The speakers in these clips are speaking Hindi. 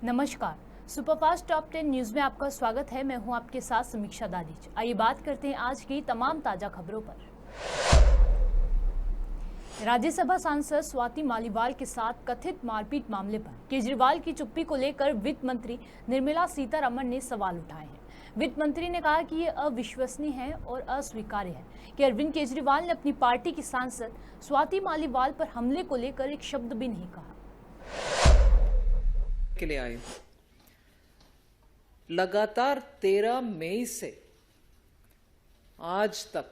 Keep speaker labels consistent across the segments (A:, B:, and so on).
A: नमस्कार, सुपरफास्ट टॉप 10 न्यूज में आपका स्वागत है। मैं हूं आपके साथ समीक्षा दादीज। आइए बात करते हैं आज की तमाम ताजा खबरों पर। राज्यसभा सांसद स्वाति मालीवाल के साथ कथित मारपीट मामले पर केजरीवाल की चुप्पी को लेकर वित्त मंत्री निर्मला सीतारमण ने सवाल उठाए हैं। वित्त मंत्री ने कहा कि ये अविश्वसनीय है और अस्वीकार्य है कि अरविंद केजरीवाल ने अपनी पार्टी की सांसद स्वाति मालीवाल पर हमले को लेकर एक शब्द भी नहीं कहा।
B: के लिए आए लगातार 13 मई से आज तक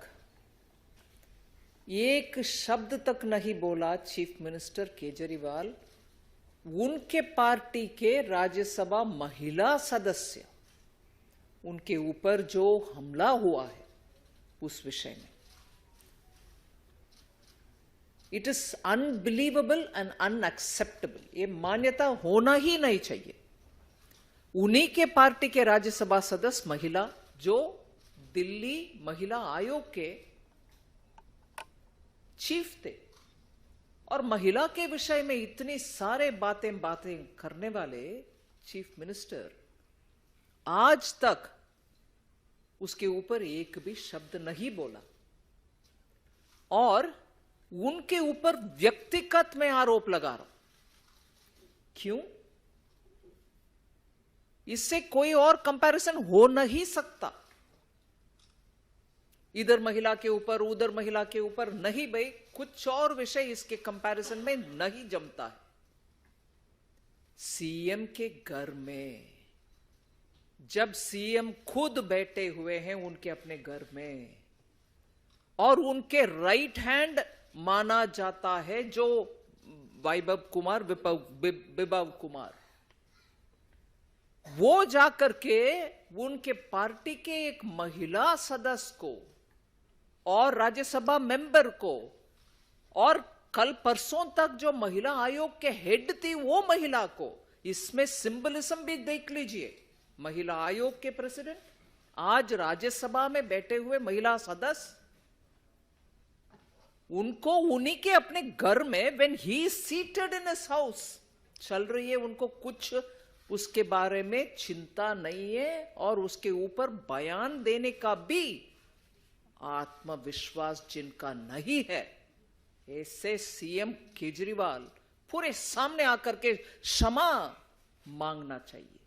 B: एक शब्द तक नहीं बोला चीफ मिनिस्टर केजरीवाल उनके पार्टी के राज्यसभा महिला सदस्य उनके ऊपर जो हमला हुआ है उस विषय में। It is unbelievable and unacceptable. ये मान्यता होना ही नहीं चाहिए। उन्हीं के पार्टी के राज्यसभा सदस्य महिला जो दिल्ली महिला आयोग के चीफ थे और महिला के विषय में इतनी सारे बातें करने वाले चीफ मिनिस्टर आज तक उसके ऊपर एक भी शब्द नहीं बोला और उनके ऊपर व्यक्तिगत में आरोप लगा रहा हूं। क्यों? इससे कोई और कंपैरिजन हो नहीं सकता। इधर महिला के ऊपर उधर महिला के ऊपर नहीं भाई, कुछ और विषय इसके कंपैरिजन में नहीं जमता है। सीएम के घर में जब सीएम खुद बैठे हुए हैं उनके अपने घर में और उनके राइट हैंड माना जाता है जो वैभव कुमार विभव कुमार, वो जाकर के उनके पार्टी के एक महिला सदस्य को और राज्यसभा मेंबर को और कल परसों तक जो महिला आयोग के हेड थी वो महिला को, इसमें सिंबलिज्म भी देख लीजिए। महिला आयोग के प्रेसिडेंट आज राज्यसभा में बैठे हुए महिला सदस्य, उनको उन्हीं के अपने घर में when he seated in his house चल रही है, उनको कुछ उसके बारे में चिंता नहीं है और उसके ऊपर बयान देने का भी आत्मविश्वास जिनका नहीं है, ऐसे सीएम केजरीवाल पूरे सामने आकर के क्षमा मांगना चाहिए।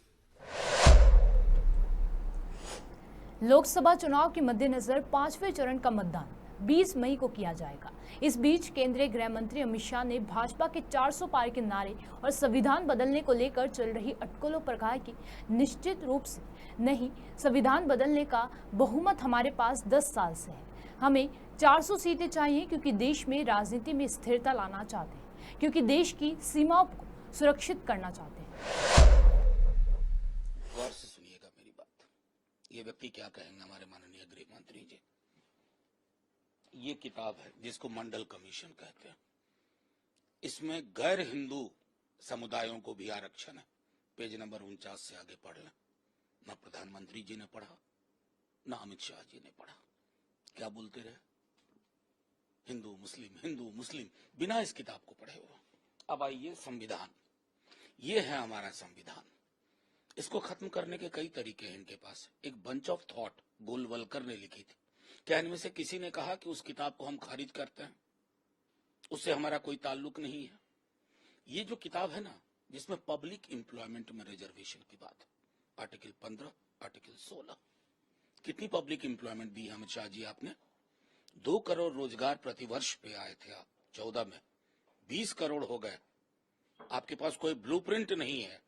A: लोकसभा चुनाव के मद्देनजर 5वें चरण का मतदान 20 मई को किया जाएगा। इस बीच केंद्रीय गृह मंत्री अमित शाह ने भाजपा के 400 पार के नारे और संविधान बदलने को लेकर चल रही अटकलों पर कहा कि निश्चित रूप से नहीं, संविधान बदलने का बहुमत हमारे पास 10 साल से है। हमें 400 सीटें चाहिए क्योंकि देश में राजनीति में स्थिरता लाना चाहते हैं, क्योंकि देश की सीमाओं को सुरक्षित करना चाहते हैं।
C: गौर से सुनिएगा मेरी बात। ये व्यक्ति क्या कहेंगे हमारे माननीय गृह मंत्री जी। ये किताब है जिसको मंडल कमीशन कहते हैं। इसमें गैर हिंदू समुदायों को भी आरक्षण है। पेज नंबर 49 से आगे पढ़ लें। न प्रधानमंत्री जी ने पढ़ा, न अमित शाह जी ने पढ़ा। क्या बोलते रहे? हिंदू मुस्लिम, बिना इस किताब को पढ़े हुए। अब आइए संविधान। ये है हमारा संविधान। इसको खत्म करने के कई तरीके हैं इनके पास। एक बंच ऑफ थॉट गोलवलकर ने लिखी थी। क्या इनमें से किसी ने कहा कि उस किताब को हम खारिज करते हैं, उससे हमारा कोई ताल्लुक नहीं है? ये जो किताब है ना, जिसमें पब्लिक एम्प्लॉयमेंट में रिजर्वेशन की बात, आर्टिकल 15, आर्टिकल 16, कितनी पब्लिक एम्प्लॉयमेंट दी है अमित शाह जी आपने? 2 करोड़ रोजगार प्रतिवर्ष पे आए थे आप 14 में, 20 करोड़ हो गए। आपके पास कोई ब्लूप्रिंट नहीं है,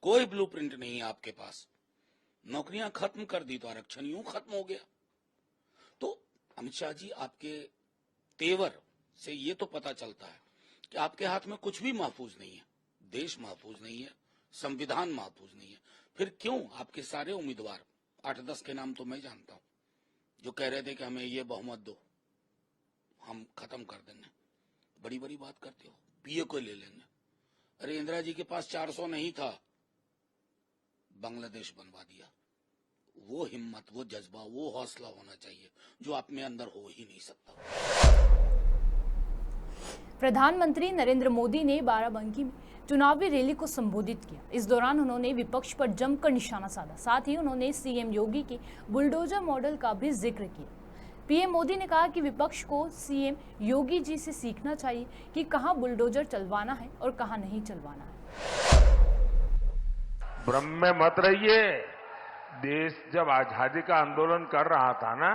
C: कोई ब्लूप्रिंट नहीं है आपके पास। नौकरियां खत्म कर दी तो आरक्षण यूं खत्म हो गया। तो अमित शाह जी, आपके तेवर से ये तो पता चलता है कि आपके हाथ में कुछ भी महफूज नहीं है। देश महफूज नहीं है, संविधान महफूज नहीं है। फिर क्यों आपके सारे उम्मीदवार, 8-10 के नाम तो मैं जानता हूं, जो कह रहे थे कि हमें ये बहुमत दो, हम खत्म कर देंगे। बड़ी बड़ी बात करते हो, पीए को ले लेंगे। अरे इंदिरा जी के पास 400 नहीं था, बांग्लादेश बनवा दिया। वो हिम्मत, वो जज्बा, वो हौसला होना चाहिए जो आप में अंदर हो ही नहीं सकता।
A: प्रधानमंत्री नरेंद्र मोदी ने बाराबंकी में चुनावी रैली को संबोधित किया। इस दौरान उन्होंने विपक्ष पर जमकर निशाना साधा। साथ ही उन्होंने सीएम योगी के बुलडोजर मॉडल का भी जिक्र किया। पीएम मोदी ने कहा कि विपक्ष को सीएम योगी जी से सीखना चाहिए कि कहां बुलडोजर चलवाना है और कहां नहीं चलवाना है।
D: भ्रम में मत रहिए। देश जब आजादी का आंदोलन कर रहा था ना,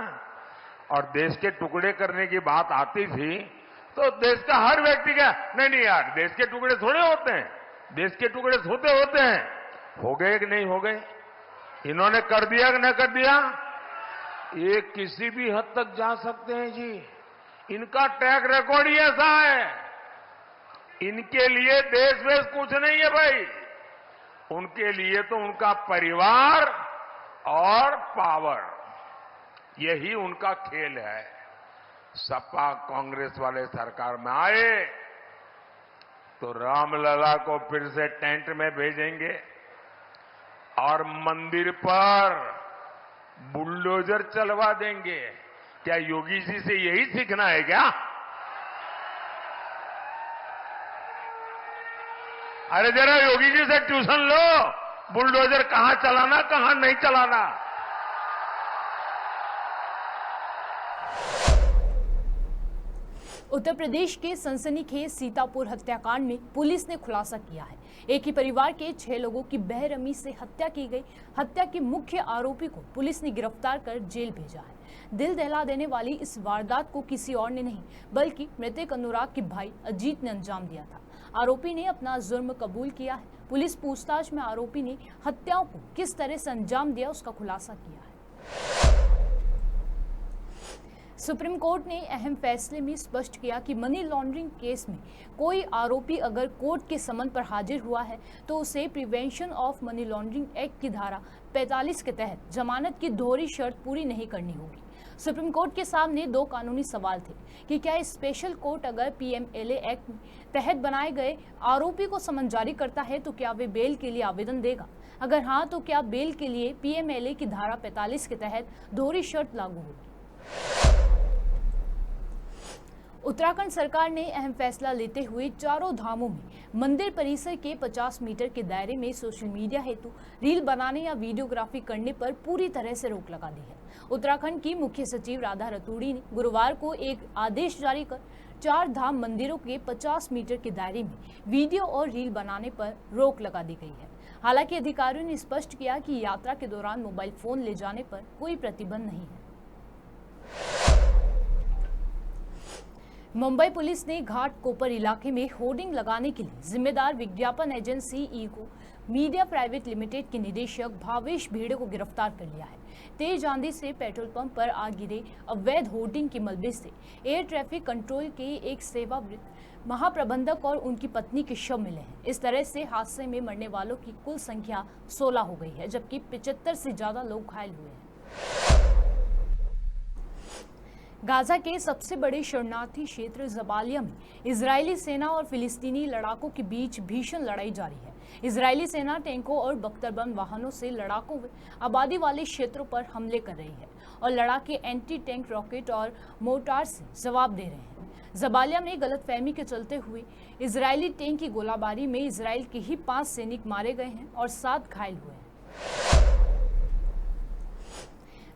D: और देश के टुकड़े करने की बात आती थी, तो देश का हर व्यक्ति का नहीं यार, देश के टुकड़े थोड़े होते हैं, देश के टुकड़े होते हैं। हो गए कि नहीं हो गए? इन्होंने कर दिया कि न कर दिया? ये किसी भी हद तक जा सकते हैं जी। इनका ट्रैक रिकॉर्ड ही ऐसा है। इनके लिए देश वेश कुछ नहीं है भाई। उनके लिए तो उनका परिवार और पावर, यही उनका खेल है। सपा कांग्रेस वाले सरकार में आए तो रामलला को फिर से टेंट में भेजेंगे और मंदिर पर बुलडोजर चलवा देंगे। क्या योगी जी से यही सीखना है क्या? अरे जरा योगी जी से ट्यूशन लो, बुलडोजर कहां चलाना कहां नहीं चलाना।
A: उत्तर प्रदेश के सनसनीखेज सीतापुर हत्याकांड में पुलिस ने खुलासा किया है। एक ही परिवार के 6 लोगों की बेरहमी से हत्या की गई। हत्या के मुख्य आरोपी को पुलिस ने गिरफ्तार कर जेल भेजा है। दिल दहला देने वाली इस वारदात को किसी और ने नहीं बल्कि मृतक अनुराग के भाई अजीत ने अंजाम दिया था। आरोपी ने अपना जुर्म कबूल किया है। पुलिस पूछताछ में आरोपी ने हत्याओं को किस तरह से अंजाम दिया उसका खुलासा किया है। सुप्रीम कोर्ट ने अहम फैसले में स्पष्ट किया कि मनी लॉन्ड्रिंग केस में कोई आरोपी अगर कोर्ट के समन पर हाजिर हुआ है तो उसे prevention of money laundering act की धारा 45 के तहत जमानत की दोहरी शर्त पूरी नहीं करनी होगी। सुप्रीम कोर्ट के सामने 2 कानूनी सवाल थे कि क्या स्पेशल कोर्ट अगर पीएमएलए एक्ट तहत बनाए गए आरोपी को समन जारी करता है तो क्या वे बेल के लिए आवेदन देगा? अगर हाँ तो क्या बेल के लिए पीएमएलए की धारा 45 के तहत दोहरी शर्त लागू होगी? उत्तराखंड सरकार ने अहम फैसला लेते हुए चारों धामों में मंदिर परिसर के 50 मीटर के दायरे में सोशल मीडिया हेतु रील बनाने या वीडियोग्राफी करने पर पूरी तरह से रोक लगा दी है। उत्तराखंड की मुख्य सचिव राधा रतूड़ी ने गुरुवार को एक आदेश जारी कर 4 धाम मंदिरों के 50 मीटर के दायरे में वीडियो और रील बनाने पर रोक लगा दी गई है। हालांकि अधिकारियों ने स्पष्ट किया कि यात्रा के दौरान मोबाइल फोन ले जाने पर कोई प्रतिबंध नहीं है। मुंबई पुलिस ने घाट कोपर इलाके में होर्डिंग लगाने के लिए जिम्मेदार विज्ञापन agency ego media private limited के निदेशक भावेश भीड़े को गिरफ्तार कर लिया है। तेज आंधी से पेट्रोल पंप पर आ गिरे अवैध होर्डिंग के मलबे से एयर ट्रैफिक कंट्रोल के एक सेवानिवृत्त महाप्रबंधक और उनकी पत्नी के शव मिले हैं। इस तरह से हादसे में मरने वालों की कुल संख्या 16 हो गई है, जबकि 75 से ज्यादा लोग घायल हुए हैं। गाजा के सबसे बड़े शरणार्थी क्षेत्र जबालिया में इजरायली सेना और फिलिस्तीनी लड़ाकों के बीच भीषण लड़ाई जारी है। इजरायली सेना टैंकों और बख्तरबंद वाहनों से लड़ाकों व आबादी वाले क्षेत्रों पर हमले कर रही है और लड़ाके एंटी टैंक रॉकेट और मोर्टार से जवाब दे रहे हैं। जबालिया में गलतफहमी के चलते हुए इजरायली टैंक की गोलाबारी में इजराइल के ही 5 सैनिक मारे गए हैं और 7 घायल हुए हैं।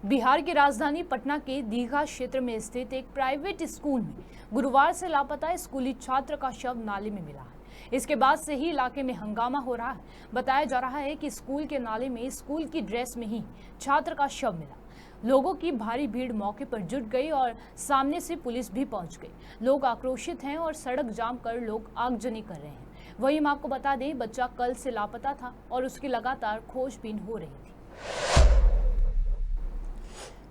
A: बिहार की राजधानी पटना के दीघा क्षेत्र में स्थित एक प्राइवेट स्कूल में गुरुवार से लापता स्कूली छात्र का शव नाले में मिला है। इसके बाद से ही इलाके में हंगामा हो रहा है। बताया जा रहा है कि स्कूल के नाले में स्कूल की ड्रेस में ही छात्र का शव मिला। लोगों की भारी भीड़ मौके पर जुट गई और सामने से पुलिस भी पहुंच गई। लोग आक्रोशित हैं और सड़क जाम कर लोग आगजनी कर रहे हैं। वहीं हम आपको बता दें, बच्चा कल से लापता था और उसकी लगातार खोजबीन हो रही थी।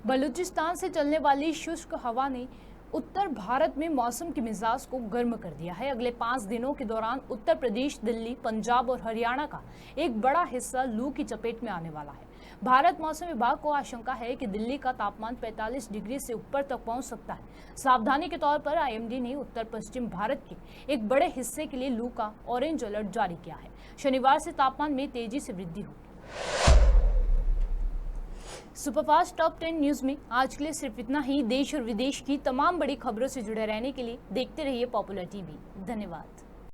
A: बलूचिस्तान से चलने वाली शुष्क हवा ने उत्तर भारत में मौसम के मिजाज को गर्म कर दिया है। अगले 5 दिनों के दौरान उत्तर प्रदेश, दिल्ली, पंजाब और हरियाणा का एक बड़ा हिस्सा लू की चपेट में आने वाला है। भारत मौसम विभाग को आशंका है कि दिल्ली का तापमान 45 डिग्री से ऊपर तक पहुंच सकता है। सावधानी के तौर पर आईएमडी ने उत्तर पश्चिम भारत के एक बड़े हिस्से के लिए लू का ऑरेंज अलर्ट जारी किया है। शनिवार से तापमान में तेजी से वृद्धि होगी। सुपरफास्ट टॉप 10 न्यूज में आज के लिए सिर्फ इतना ही। देश और विदेश की तमाम बड़ी खबरों से जुड़े रहने के लिए देखते रहिए पॉपुलर टीवी। धन्यवाद।